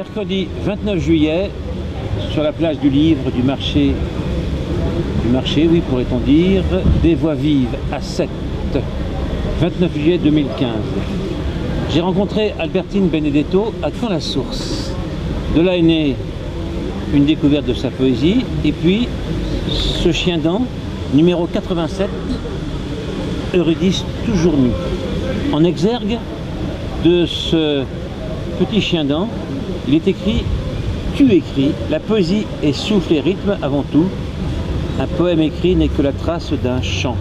mercredi 29 juillet, sur la place du Livre du marché, oui, pourrait-on dire, des Voies Vives à Sète, 29 juillet 2015. J'ai rencontré Albertine Benedetto à Caen-la-Source. De là est née une découverte de sa poésie, et puis ce chien dent, numéro 87, Eurydice toujours nu. En exergue de ce petit chien dent, il est écrit, tu écris, la poésie est souffle et rythme avant tout. Un poème écrit n'est que la trace d'un chant.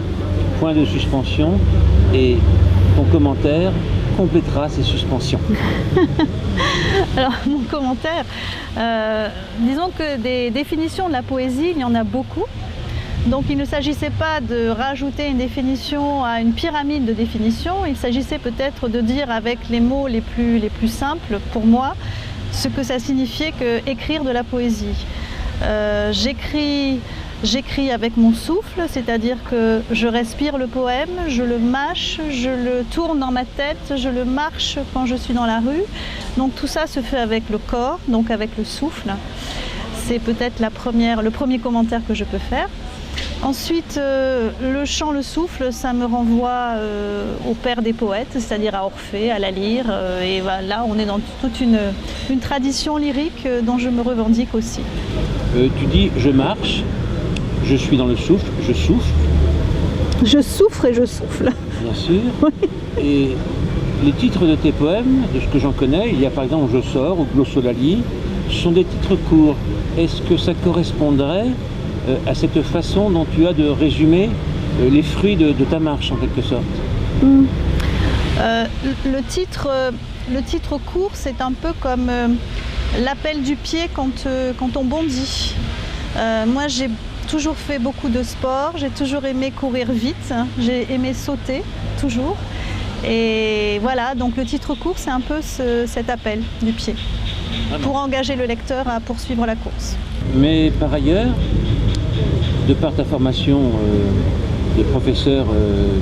Point de suspension, et ton commentaire complétera ces suspensions. Alors, mon commentaire, disons que des définitions de la poésie, il y en a beaucoup. Donc, il ne s'agissait pas de rajouter une définition à une pyramide de définitions. Il s'agissait peut-être de dire avec les mots les plus simples, pour moi, ce que ça signifiait que écrire de la poésie. J'écris avec mon souffle, c'est-à-dire que je respire le poème, je le mâche, je le tourne dans ma tête, je le marche quand je suis dans la rue. Donc tout ça se fait avec le corps, donc avec le souffle. C'est peut-être le premier commentaire que je peux faire. Ensuite, le chant, le souffle, ça me renvoie au père des poètes, c'est-à-dire à Orphée, à la lyre. Et là, on est dans toute une tradition lyrique dont je me revendique aussi. Tu dis « je marche ». Je suis dans le souffle, je souffle. Je souffre et je souffle. Bien sûr. Oui. Et les titres de tes poèmes, de ce que j'en connais, il y a par exemple Je sors ou Glossolalie, ce sont des titres courts. Est-ce que ça correspondrait à cette façon dont tu as de résumer les fruits de ta marche en quelque sorte? Le titre court, c'est un peu comme l'appel du pied quand on bondit. Moi, j'ai toujours fait beaucoup de sport, j'ai toujours aimé courir vite, j'ai aimé sauter, toujours. Et voilà, donc le titre court, c'est un peu cet appel du pied, pour engager le lecteur à poursuivre la course. Mais par ailleurs, de par ta formation de professeur,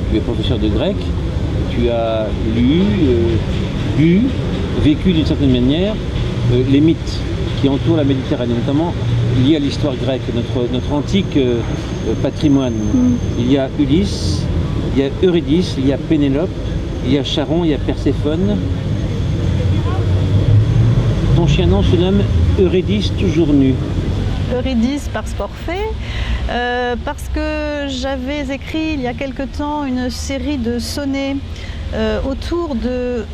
tu es professeur de grec, tu as lu, vécu d'une certaine manière les mythes qui entourent la Méditerranée, notamment liés à l'histoire grecque, notre antique patrimoine. Il y a Ulysse, il y a Eurydice, il y a Pénélope, il y a Charon, il y a Perséphone. Ton chien dent se nomme Eurydice toujours nu. Eurydice parce qu'Orphée, parce que j'avais écrit il y a quelque temps une série de sonnets autour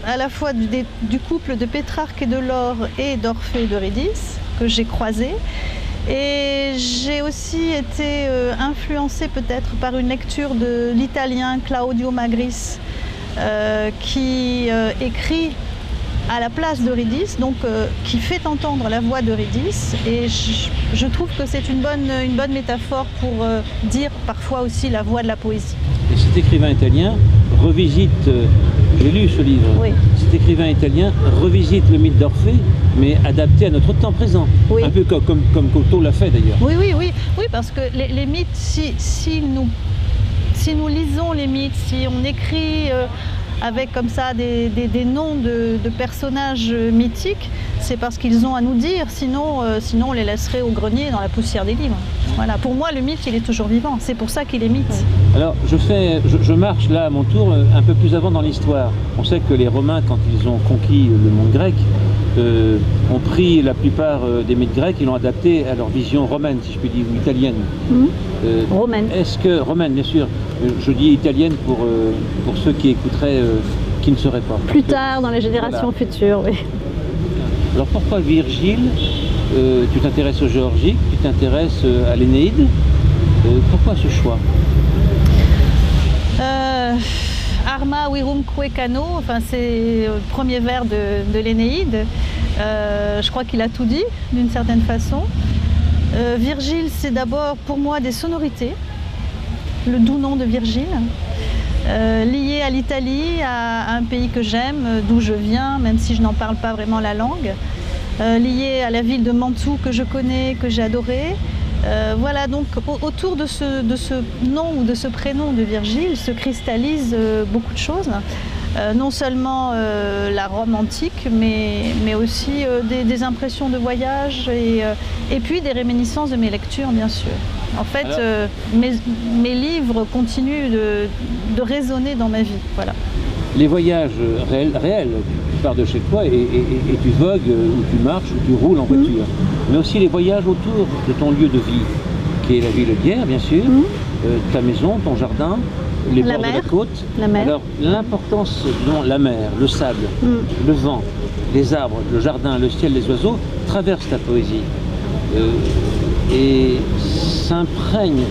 à la fois du couple de Pétrarque et de Laure et d'Orphée et d'Eurydice, que j'ai croisé. Et j'ai aussi été influencée peut-être par une lecture de l'italien Claudio Magris, qui écrit à la place d'Eurydice, donc qui fait entendre la voix d'Eurydice. Et je trouve que c'est une bonne métaphore pour dire parfois aussi la voix de la poésie. Et cet écrivain italien revisite, j'ai lu ce livre, oui. Cet écrivain italien revisite le mythe d'Orphée, mais adapté à notre temps présent. Oui. Un peu comme Cocteau l'a fait d'ailleurs. Oui, parce que les mythes, si nous lisons les mythes, si on écrit avec comme ça des noms de personnages mythiques, c'est parce qu'ils ont à nous dire, sinon on les laisserait au grenier dans la poussière des livres. Voilà. Pour moi, le mythe, il est toujours vivant, c'est pour ça qu'il est mythe. Alors, je marche là à mon tour un peu plus avant dans l'histoire. On sait que les Romains, quand ils ont conquis le monde grec, ont pris la plupart des mythes grecs et l'ont adapté à leur vision romaine, si je puis dire, ou italienne. Romaine. Est-ce que, romaine, bien sûr, je dis italienne pour ceux qui écouteraient, qui ne seraient pas. Plus tard, dans les générations futures, oui. Alors pourquoi Virgile, tu t'intéresses au géorgique, tu t'intéresses à l'Énéide, pourquoi ce choix? Arma virumque cano, enfin c'est le premier vers de l'Énéide. Je crois qu'il a tout dit d'une certaine façon. Virgile, c'est d'abord pour moi des sonorités, le doux nom de Virgile, lié à l'Italie, à un pays que j'aime, d'où je viens, même si je n'en parle pas vraiment la langue, lié à la ville de Mantoue que je connais, que j'ai adorée. Voilà, donc autour de ce nom ou de ce prénom de Virgile se cristallisent beaucoup de choses. non seulement la Rome antique, mais aussi des impressions de voyage et puis des réminiscences de mes lectures, bien sûr. En fait, mes livres continuent de résonner dans ma vie. Voilà. Les voyages réels, tu pars de chez toi et tu vogues, ou tu marches, ou tu roules en voiture. Mais aussi les voyages autour de ton lieu de vie, qui est la ville d'Hyères, bien sûr, ta maison, ton jardin, les bords de la côte. La mer. Alors, l'importance, la mer, le sable, le vent, les arbres, le jardin, le ciel, les oiseaux, traversent ta poésie. Et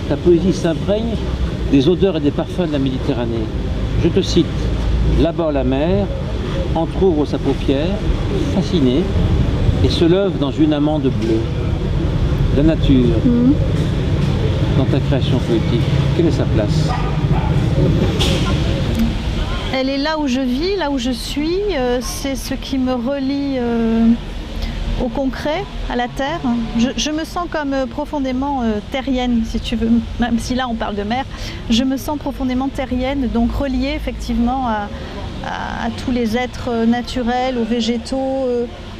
ta poésie s'imprègne des odeurs et des parfums de la Méditerranée. Je te cite, là-bas la mer entr'ouvre sa paupière, fascinée, et se lève dans une amande bleue. La nature, dans ta création poétique, quelle est sa place? Elle est là où je vis, là où je suis, c'est ce qui me relie au concret, à la terre. Je me sens comme profondément terrienne, si tu veux, même si là on parle de mer, je me sens profondément terrienne, donc reliée effectivement à tous les êtres naturels, aux végétaux,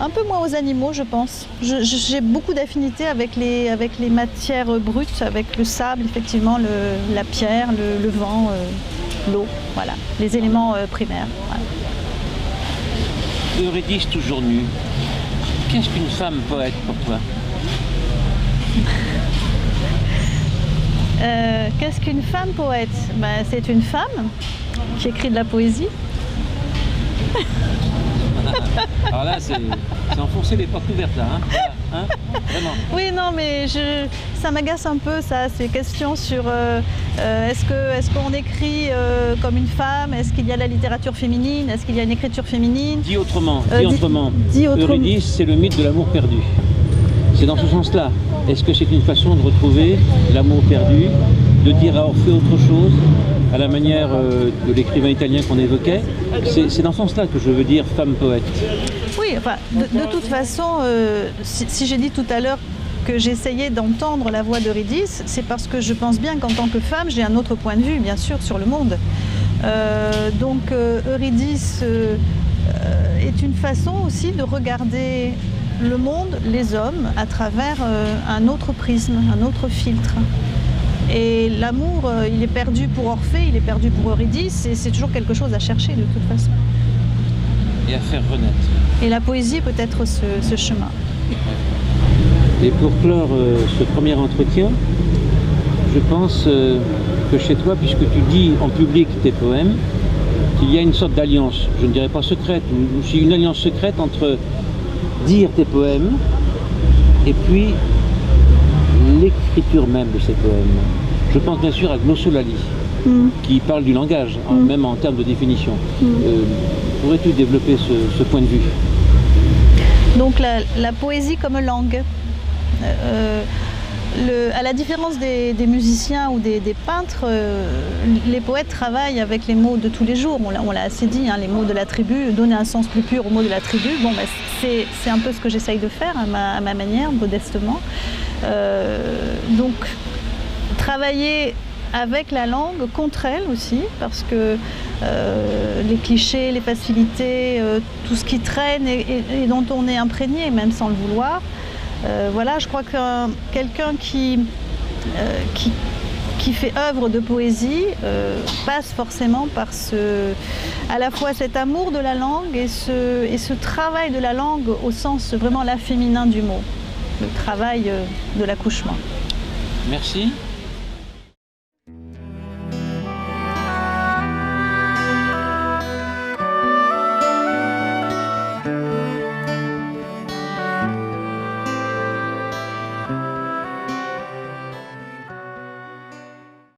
un peu moins aux animaux, je pense. J'ai beaucoup d'affinités avec les matières brutes, avec le sable, effectivement, la pierre, le vent, l'eau, voilà, les éléments primaires. Voilà. Eurydice toujours nue. Qu'est-ce qu'une femme poète pour toi? Qu'est-ce qu'une femme poète? C'est une femme qui écrit de la poésie. Alors là, c'est enfoncer les portes ouvertes, là, hein, vraiment. Oui, non, mais ça m'agace un peu, ça, ces questions sur est-ce qu'on écrit comme une femme? Est-ce qu'il y a la littérature féminine? Est-ce qu'il y a une écriture féminine? Dis autrement. Eurydice, c'est le mythe de l'amour perdu. C'est dans ce sens-là. Est-ce que c'est une façon de retrouver l'amour perdu, de dire à Orphée autre chose, à la manière de l'écrivain italien qu'on évoquait? C'est dans ce sens-là que je veux dire femme poète. Oui, enfin, de toute façon, si j'ai dit tout à l'heure que j'essayais d'entendre la voix d'Eurydice, c'est parce que je pense bien qu'en tant que femme, j'ai un autre point de vue, bien sûr, sur le monde. Donc Eurydice est une façon aussi de regarder le monde, les hommes, à travers un autre prisme, un autre filtre. Et l'amour, il est perdu pour Orphée, il est perdu pour Eurydice, et c'est toujours quelque chose à chercher de toute façon. Et à faire renaître. Et la poésie peut être ce chemin. Et pour clore ce premier entretien, je pense que chez toi, puisque tu dis en public tes poèmes, qu'il y a une sorte d'alliance, je ne dirais pas secrète, ou une alliance secrète entre dire tes poèmes et puis l'écriture même de ces poèmes. Je pense bien sûr à Glossolalie, qui parle du langage, même en termes de définition. Pourrais-tu développer ce point de vue? Donc la poésie comme langue. À la différence des musiciens ou des peintres, les poètes travaillent avec les mots de tous les jours. On l'a assez dit, hein, les mots de la tribu, donner un sens plus pur aux mots de la tribu. Bon, c'est un peu ce que j'essaye de faire à ma manière, modestement. Donc, travailler avec la langue, contre elle aussi, parce que les clichés, les facilités, tout ce qui traîne et dont on est imprégné, même sans le vouloir. Voilà, je crois que quelqu'un qui fait œuvre de poésie passe forcément par à la fois cet amour de la langue et ce travail de la langue au sens vraiment là féminin du mot, le travail de l'accouchement. Merci.